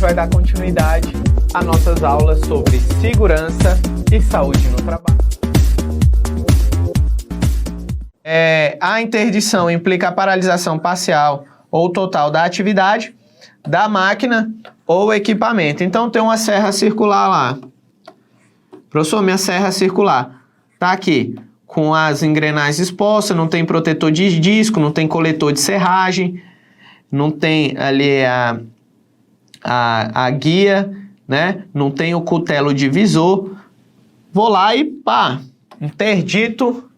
vai dar continuidade às nossas aulas sobre segurança e saúde no trabalho. A interdição implica a paralisação parcial ou total da atividade, da máquina ou equipamento. Então, tem uma serra circular lá. Professor, minha serra circular está aqui com as engrenagens expostas, não tem protetor de disco, não tem coletor de serragem, não tem ali a guia, né? Não tem o cutelo divisor. Vou lá e pá, interdito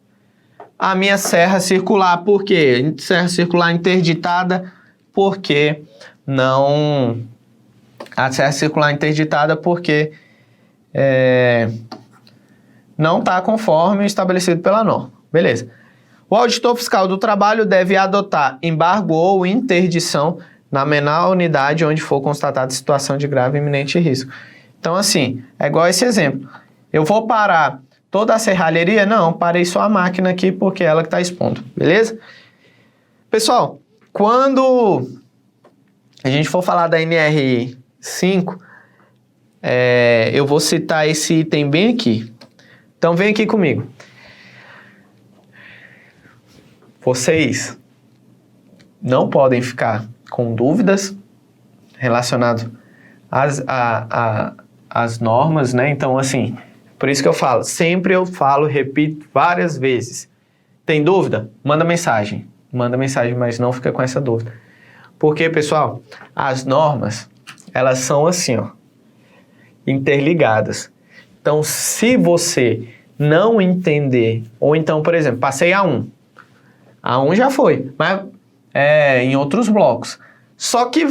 a minha serra circular. Por quê? Serra circular interditada porque não... A serra circular interditada porque não está conforme estabelecido pela norma. Beleza. O auditor fiscal do trabalho deve adotar embargo ou interdição na menor unidade onde for constatada situação de grave e iminente risco. Então, assim, é igual esse exemplo. Eu vou parar toda a serralheria? Não, parei só a máquina aqui porque é ela que está expondo. Beleza? Pessoal, quando a gente for falar da NR 5, eu vou citar esse item bem aqui. Então, vem aqui comigo. Vocês não podem ficar com dúvidas relacionadas às normas, né? Então, assim, por isso que eu falo, sempre eu falo, repito várias vezes. Tem dúvida? Manda mensagem. Manda mensagem, mas não fica com essa dúvida. Porque, pessoal, as normas, elas são assim, ó, interligadas. Então, se você não entender, ou então, por exemplo, passei A1. A1 já foi, mas em outros blocos. Só que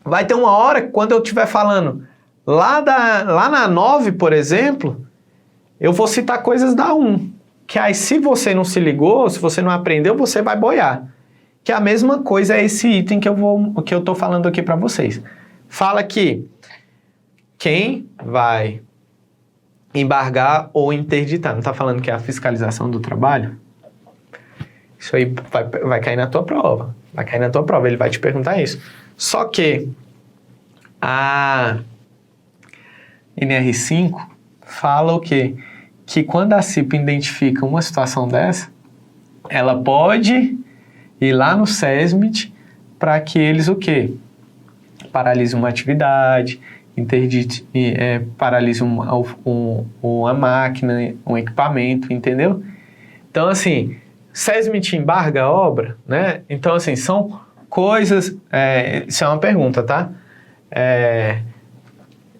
vai ter uma hora que quando eu estiver falando lá na 9, por exemplo, eu vou citar coisas da 1. Que aí, se você não se ligou, se você não aprendeu, você vai boiar. Que a mesma coisa é esse item que eu tô falando aqui para vocês. Fala que quem vai embargar ou interditar, não está falando que é a fiscalização do trabalho? Isso aí vai cair na tua prova. Vai cair na tua prova, ele vai te perguntar isso. Só que a NR5 fala o quê? Que quando a CIP identifica uma situação dessa, ela pode ir lá no SESMIT para que eles o quê? Paralisem uma atividade, paralisem uma máquina, um equipamento, entendeu? Então, assim, SESMIT embarga a obra, né? Então, assim, são coisas... isso é uma pergunta, tá?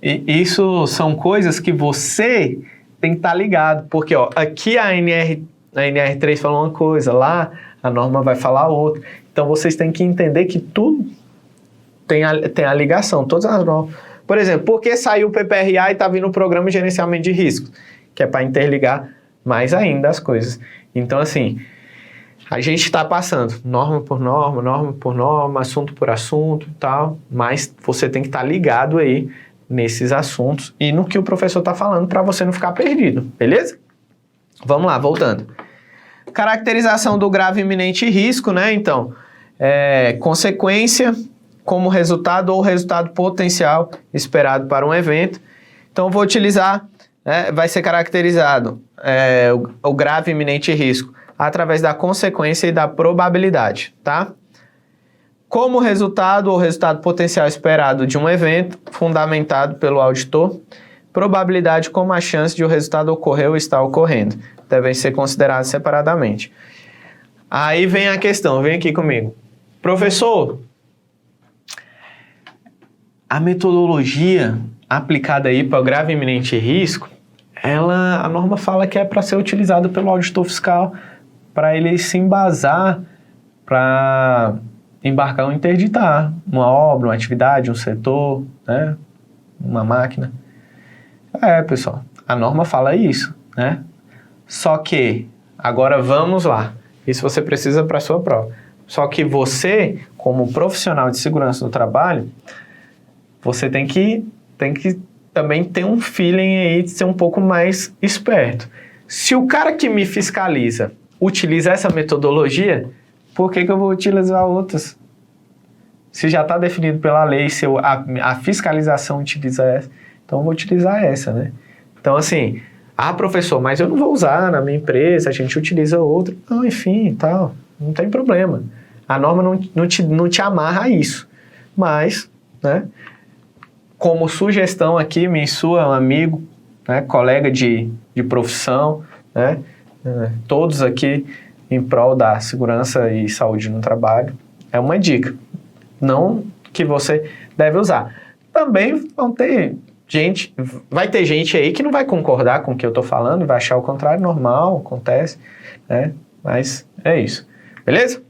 Isso são coisas que você tem que estar ligado, porque, ó, aqui a NR3 falou uma coisa, lá a norma vai falar outra. Então, vocês têm que entender que tudo tem a ligação, todas as normas. Por exemplo, por que saiu o PPRA e está vindo o Programa de Gerenciamento de Riscos? Que é para interligar mais ainda as coisas. Então, assim, a gente está passando norma por norma, assunto por assunto e tal, mas você tem que estar ligado aí nesses assuntos e no que o professor está falando para você não ficar perdido, beleza? Vamos lá, voltando. Caracterização do grave e iminente risco, né? Então, consequência como resultado ou resultado potencial esperado para um evento. Então, vou utilizar, vai ser caracterizado o grave e iminente risco através da consequência e da probabilidade, tá? Como resultado ou resultado potencial esperado de um evento, fundamentado pelo auditor, probabilidade como a chance de o resultado ocorrer ou estar ocorrendo, devem ser considerados separadamente. Aí vem a questão, vem aqui comigo. Professor, a metodologia aplicada aí para o grave e iminente risco, a norma fala que é para ser utilizada pelo auditor fiscal, para ele se embasar para embarcar ou interditar uma obra, uma atividade, um setor, né? Uma máquina. Pessoal, a norma fala isso, né? Só que, agora vamos lá, isso você precisa para a sua prova. Só que você, como profissional de segurança do trabalho, você tem que também ter um feeling aí de ser um pouco mais esperto. Se o cara que me fiscaliza utiliza essa metodologia, por que eu vou utilizar outras? Se já está definido pela lei, se a fiscalização utiliza essa, então eu vou utilizar essa, né? Então, assim, professor, mas eu não vou usar na minha empresa, a gente utiliza outra. Não, enfim, tal, não tem problema. A norma não te amarra a isso. Mas, né, como sugestão aqui, minha e sua, um amigo, né, colega de profissão, né, todos aqui em prol da segurança e saúde no trabalho, é uma dica. Não que você deve usar. Também vai ter gente aí que não vai concordar com o que eu estou falando, vai achar o contrário, normal, acontece, né? Mas é isso. Beleza?